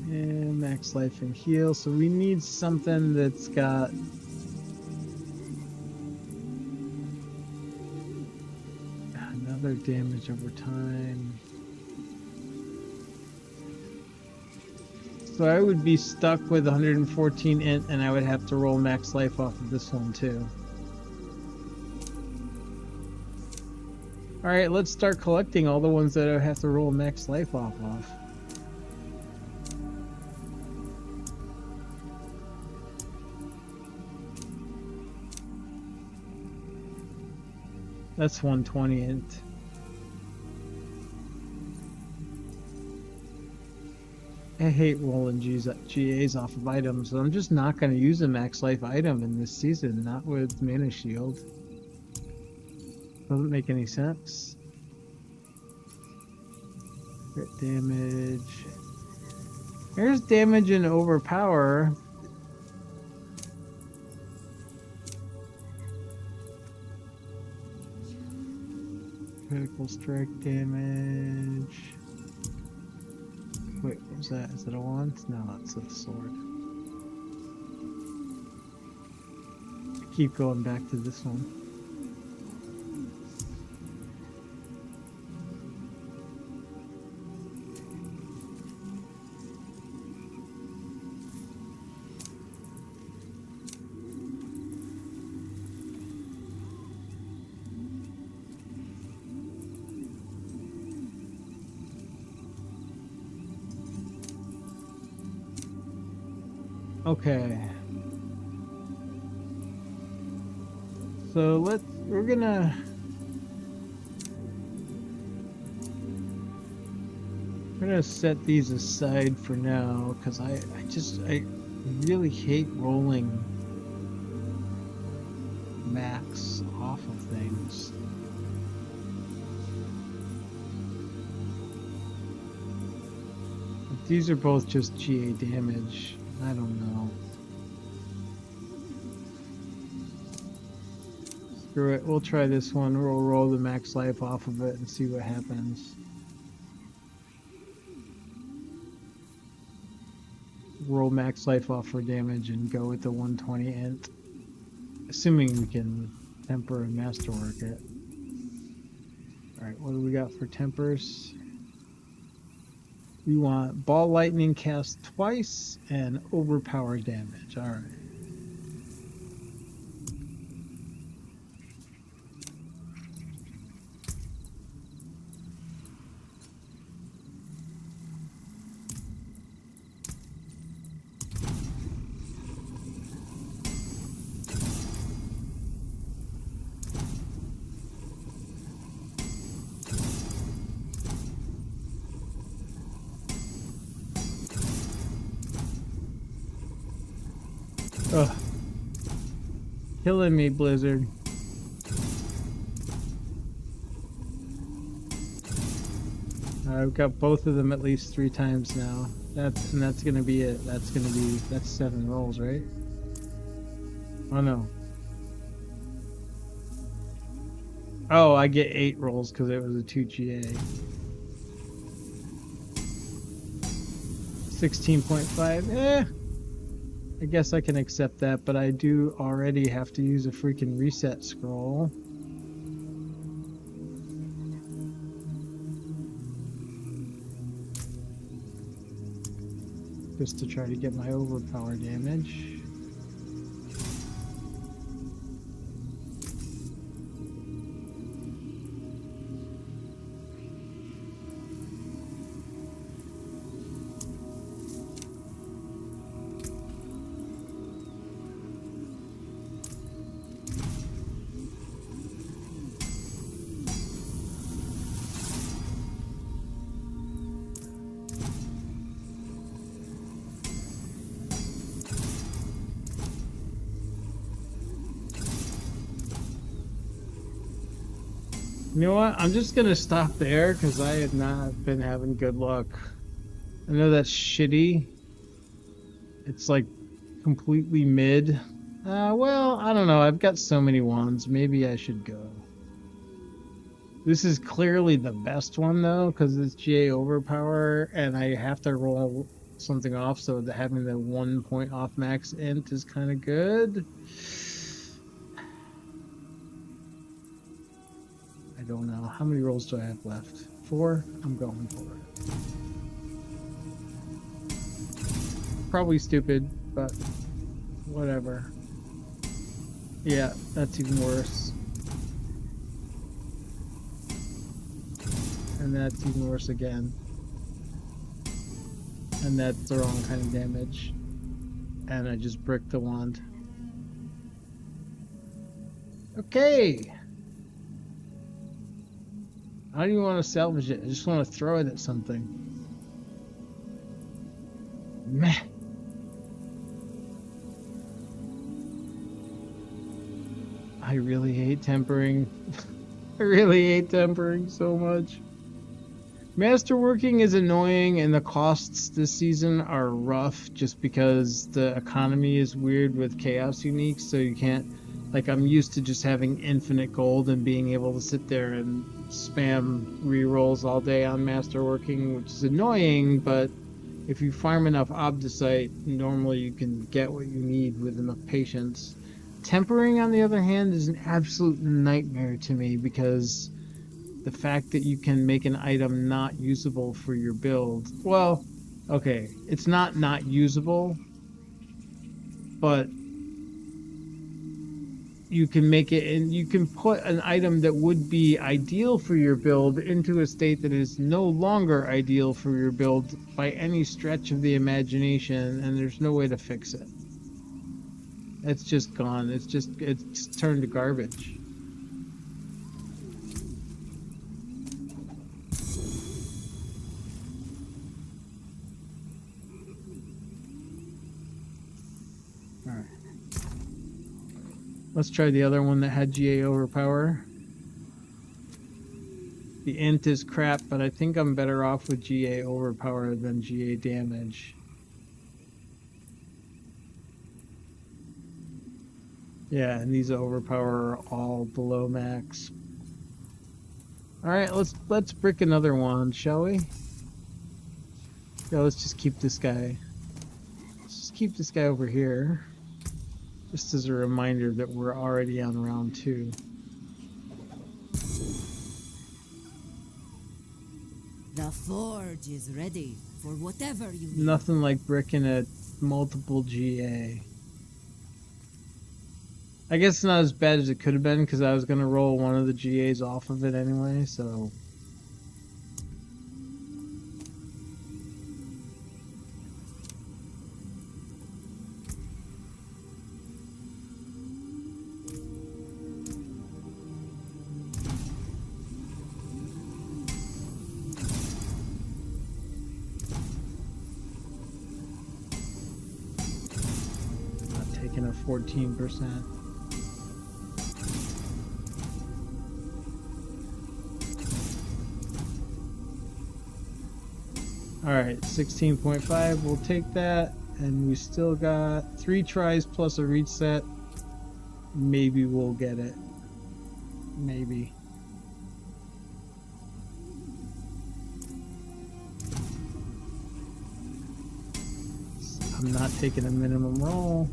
and max life and heal. So we need something that's got another damage over time. So I would be stuck with 114 int, and I would have to roll max life off of this one too. All right, let's start collecting all the ones that I have to roll max life off of. That's 120 int. I hate rolling GAs off of items, so I'm just not going to use a max life item in this season, not with Mana Shield. Doesn't make any sense. Crit damage. There's damage and overpower. Critical strike damage. Wait, what was that? Is it a wand? No, that's a sword. I keep going back to this one. Okay. So we're gonna set these aside for now because I really hate rolling max off of things. But these are both just GA damage. I don't know. Screw it. We'll try this one. We'll roll the max life off of it and see what happens. Roll max life off for damage and go with the 120 int. Assuming we can temper and masterwork it. Alright, what do we got for tempers? We want ball lightning cast twice and overpower damage. Alright. Ugh. Killing me, Blizzard. I've got both of them at least 3 times now. That's gonna be it. That's 7 rolls, right? Oh no. Oh, I get 8 rolls because it was a 2 GA. 16.5. I guess I can accept that, but I do already have to use a freaking reset scroll. Just to try to get my overpower damage. You know what? I'm just gonna stop there because I have not been having good luck. I know that's shitty. It's like completely mid. Well, I don't know. I've got so many wands. Maybe I should go. This is clearly the best one though, because it's GA overpower, and I have to roll something off, so having the 1 point off max int is kind of good. I don't know. How many rolls do I have left? 4? I'm going for it. Probably stupid, but whatever. Yeah, that's even worse. And that's even worse again. And that's the wrong kind of damage. And I just bricked the wand. Okay. I don't even want to salvage it. I just want to throw it at something. Meh. I really hate tempering. I really hate tempering so much. Masterworking is annoying, and the costs this season are rough just because the economy is weird with chaos uniques, so you can't, like, I'm used to just having infinite gold and being able to sit there and spam rerolls all day on masterworking, which is annoying, but if you farm enough obdicite, normally you can get what you need with enough patience. Tempering, on the other hand, is an absolute nightmare to me because the fact that you can make an item not usable for your build. Well, okay, it's not usable, but you can make it, and you can put an item that would be ideal for your build into a state that is no longer ideal for your build by any stretch of the imagination, and there's no way to fix it. It's just gone. It's turned to garbage. All right. Let's try the other one that had GA overpower. The int is crap, but I think I'm better off with GA overpower than GA damage. Yeah, and these overpower are all below max. All right, let's brick another one, shall we? Yeah, let's just keep this guy. Let's just keep this guy over here, just as a reminder that we're already on round 2. The forge is ready for whatever you need. Nothing like bricking a multiple GA. I guess it's not as bad as it could have been because I was going to roll one of the GAs off of it anyway, so. Not taking a 14%. All right, 16.5, we'll take that, and we still got 3 tries plus a reset. Maybe we'll get it. Maybe. I'm not taking a minimum roll.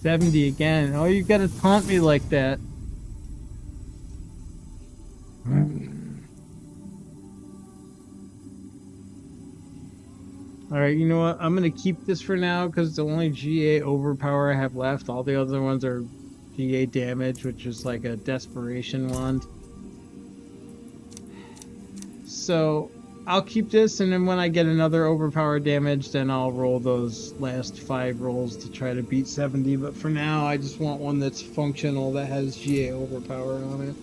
70 again. Oh, you gotta taunt me like that. Alright, you know what? I'm gonna keep this for now because it's the only GA overpower I have left. All the other ones are GA damage, which is like a desperation wand. So I'll keep this, and then when I get another overpower damage, then I'll roll those last 5 rolls to try to beat 70. But for now, I just want one that's functional that has GA overpower on it.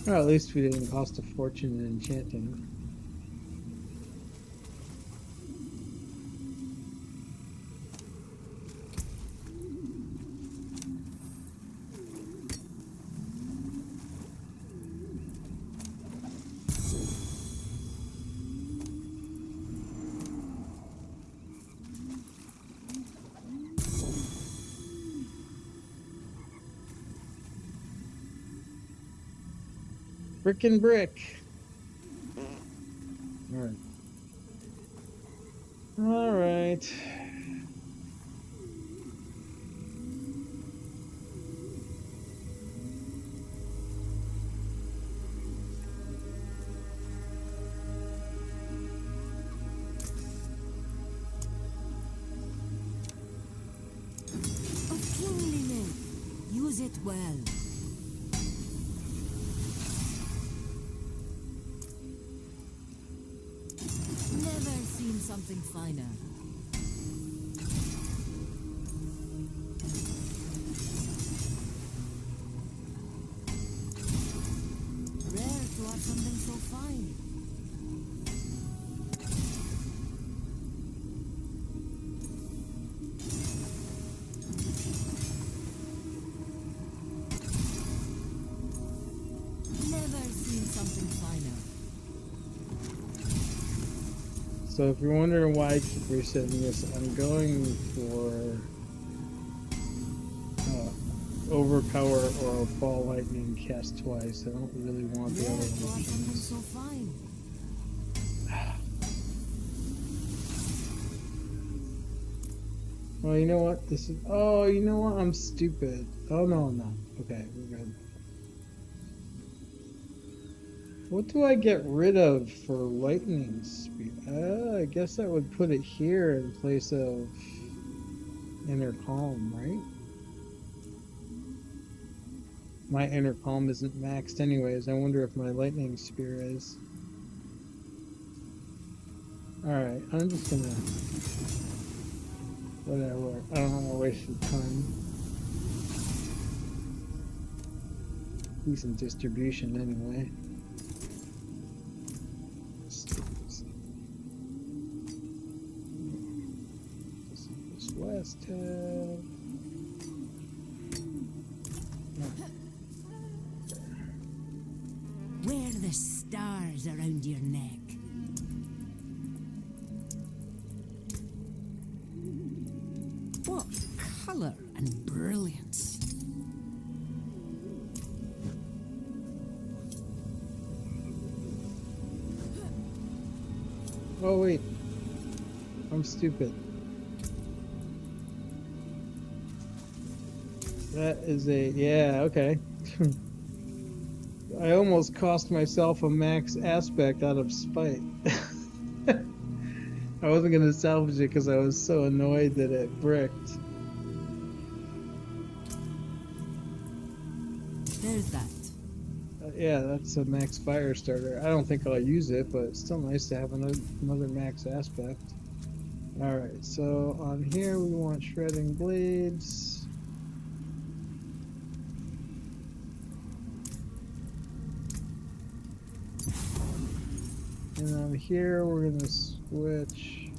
Or at least we didn't cost a fortune in enchanting. Frickin' brick. Alright. Alright. Of kingliness. Use it well. Never seen something finer. Rare to have something so fine. Never seen something finer. So if you're wondering why I keep resetting this, I'm going for overpower or ball lightning cast twice. I don't really want the Rare other to have something options. so fine. Oh, you know what? This is. Oh, you know what? I'm stupid. Oh no, I'm not. Okay, we're good. What do I get rid of for lightning speed? I guess I would put it here in place of inner calm, right? My inner calm isn't maxed anyways. I wonder if my lightning spear is. Alright, I'm just gonna. Whatever. I don't want to waste your time. Decent distribution anyway. This west tab. Wear the stars around your neck. What color and brilliance. Oh wait, I'm stupid. That is yeah, okay. I almost cost myself a max aspect out of spite. I wasn't gonna salvage it because I was so annoyed that it bricked. There's that. Yeah, that's a max fire starter. I don't think I'll use it, but it's still nice to have another max aspect. Alright, so on here we want shredding blades. And on here we're gonna switch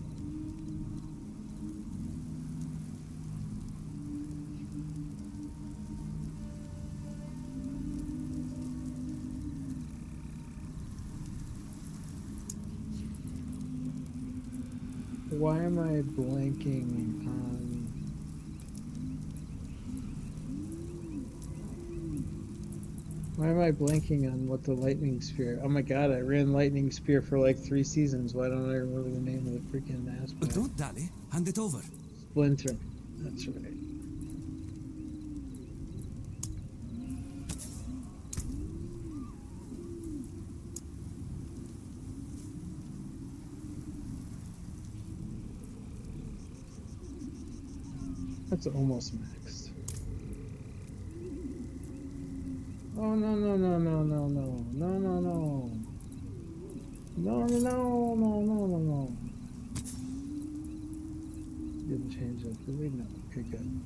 Why am I blanking on? Why am I blanking on what the lightning spear? Oh my god, I ran lightning spear for like 3 seasons. Why don't I remember the name of the freaking aspect? Don't dally. Hand it over. Splinter. That's right. That's almost maxed. Oh no no no no no no no no no no no no no no no no. Didn't change that, did we? No. Okay, good.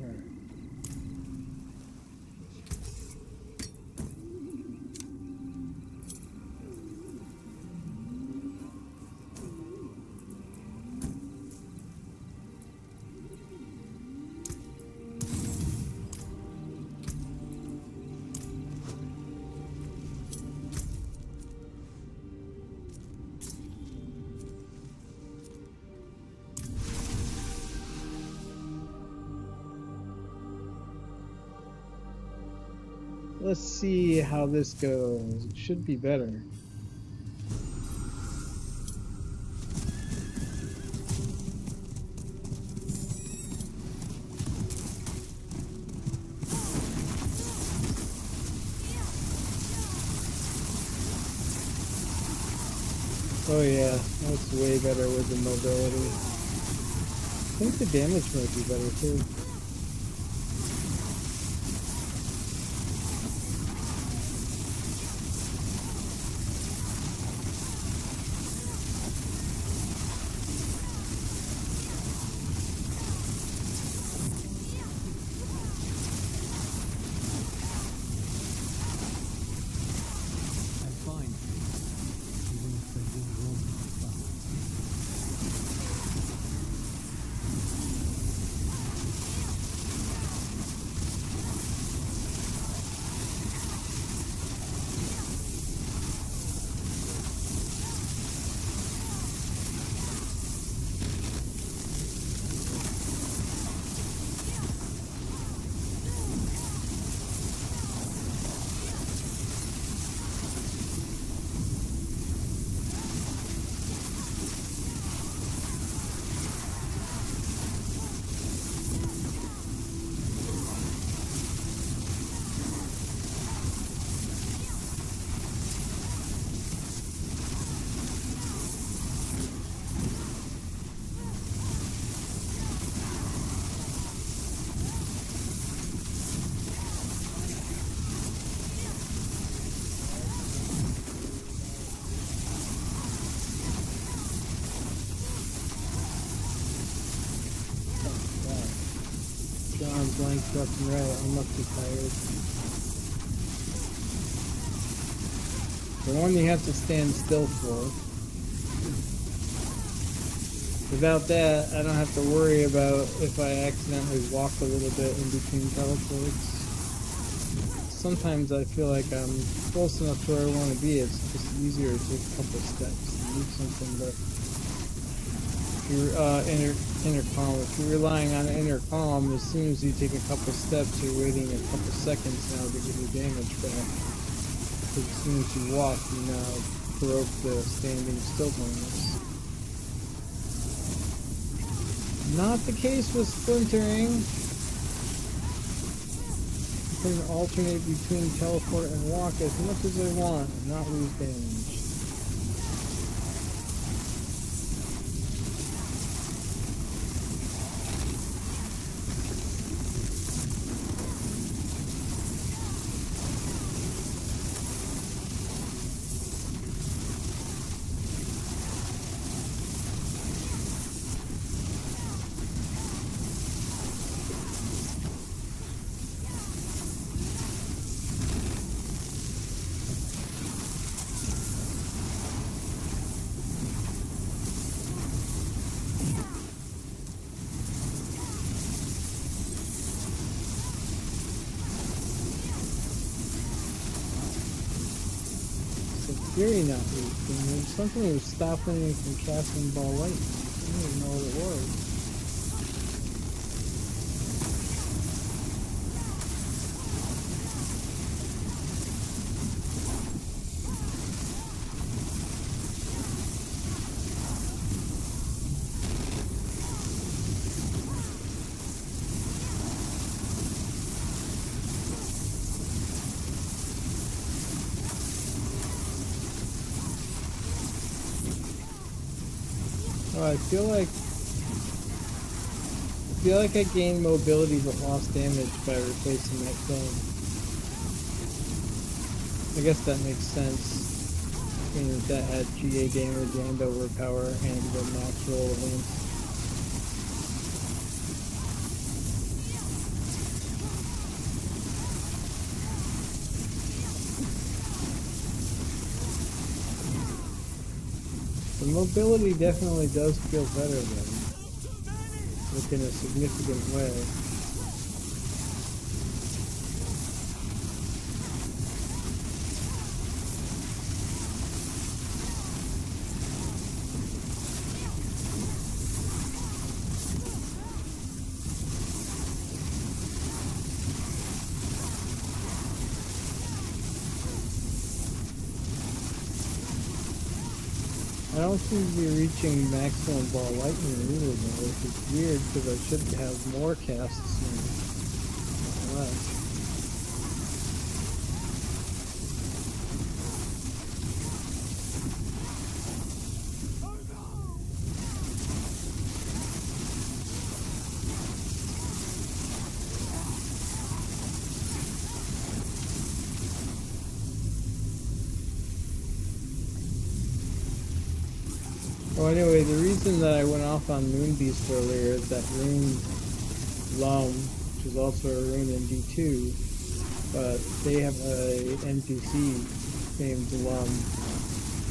Alright. Let's see how this goes. It should be better. Oh yeah, that's way better with the mobility. I think the damage might be better too. Blank left and right. I must be tired. The one you have to stand still for. Without that, I don't have to worry about if I accidentally walk a little bit in between teleports. Sometimes I feel like I'm close enough to where I want to be. It's just easier to take a couple steps and do something, but your inner column. If you're relying on inner column, as soon as you take a couple steps, you're waiting a couple seconds now to get your damage back. Because as soon as you walk, you now broke the standing still bonus. Not the case with splintering. I can alternate between teleport and walk as much as I want and not lose damage. very not weak. And there was something that was stopping me from casting ball lightning. I don't even know what it was. Oh, I feel like I gained mobility but lost damage by replacing that thing. I guess that makes sense. I mean, that had GA damage and overpower and the natural event. The mobility definitely does feel better then, like in a significant way. I don't seem to be reaching maximum ball lightning either though, which is weird because I should have more casts now, not less. Oh, anyway, the reason that I went off on Moonbeast earlier is that rune Lum, which is also a rune in D2, but they have a NPC named Lum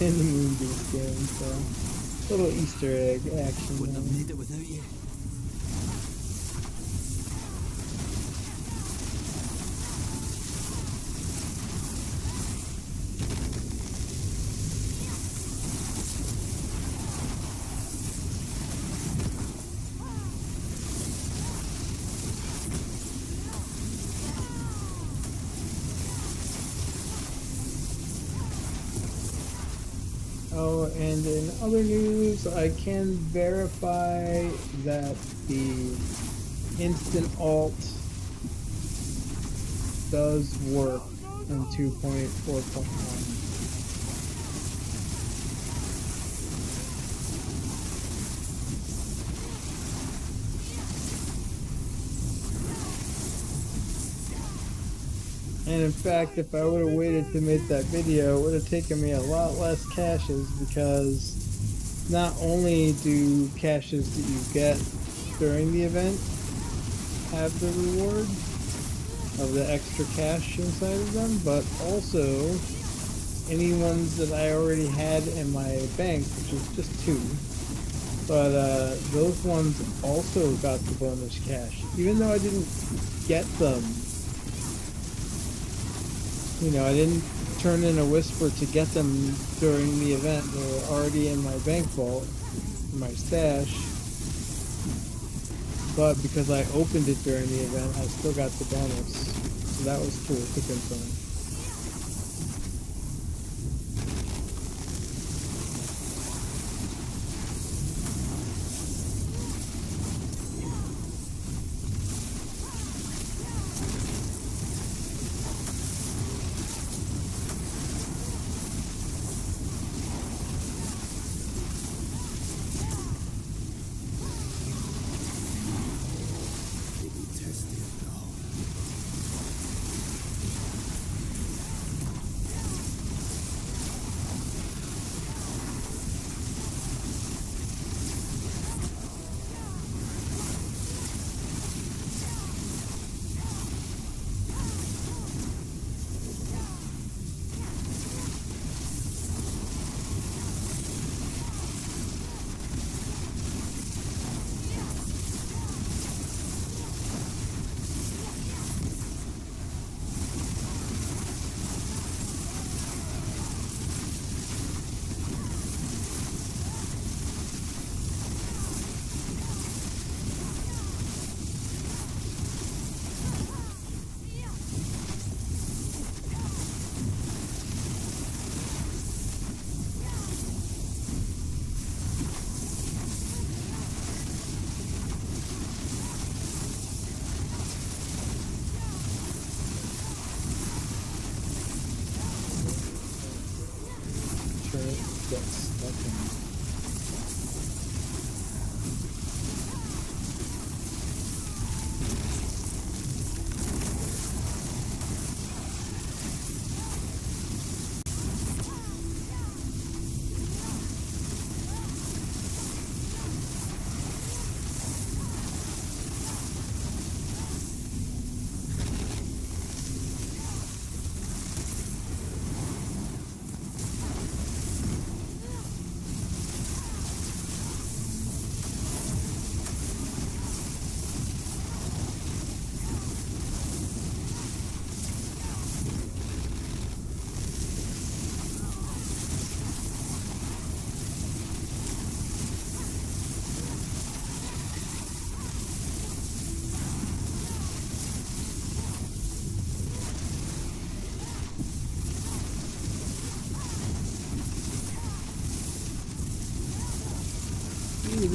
in the Moonbeast game, so little Easter egg action. Wouldn't have made it without you. Oh, and in other news, I can verify that the instant alt does work in 2.4.1. And in fact, if I would have waited to make that video, it would have taken me a lot less caches, because not only do caches that you get during the event have the reward of the extra cash inside of them, but also any ones that I already had in my bank, which is just 2. But those ones also got the bonus cash, even though I didn't get them. You know, I didn't turn in a whisper to get them during the event. They were already in my bank vault, in my stash. But because I opened it during the event, I still got the bonus. So that was cool to confirm.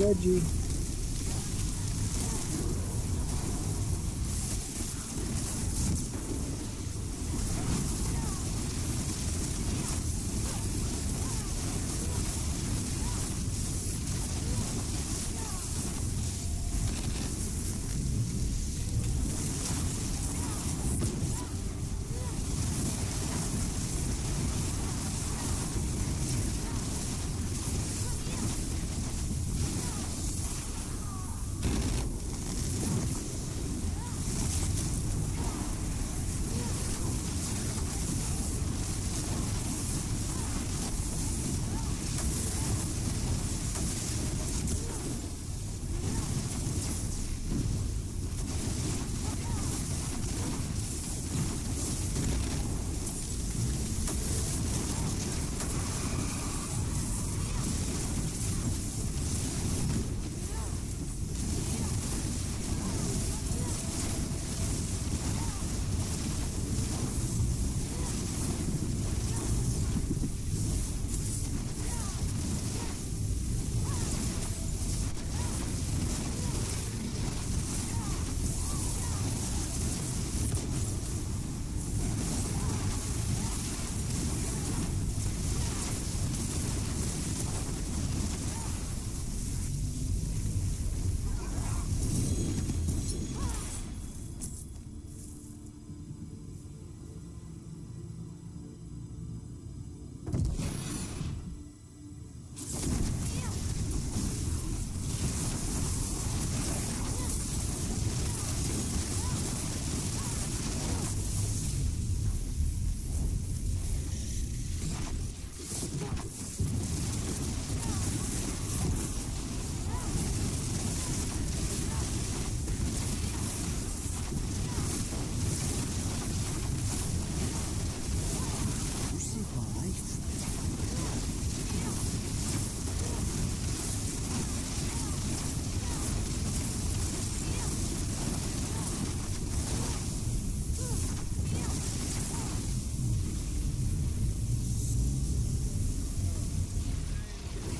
Reggie.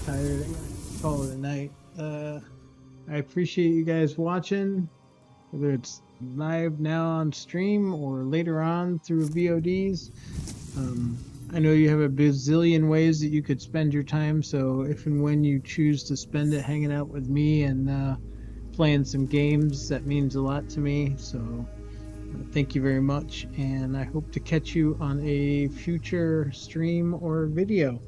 Tired. Call it a night. I appreciate you guys watching, whether it's live now on stream or later on through VODs. I know you have a bazillion ways that you could spend your time, so if and when you choose to spend it hanging out with me and playing some games, that means a lot to me. So thank you very much, and I hope to catch you on a future stream or video.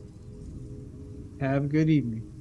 Have a good evening.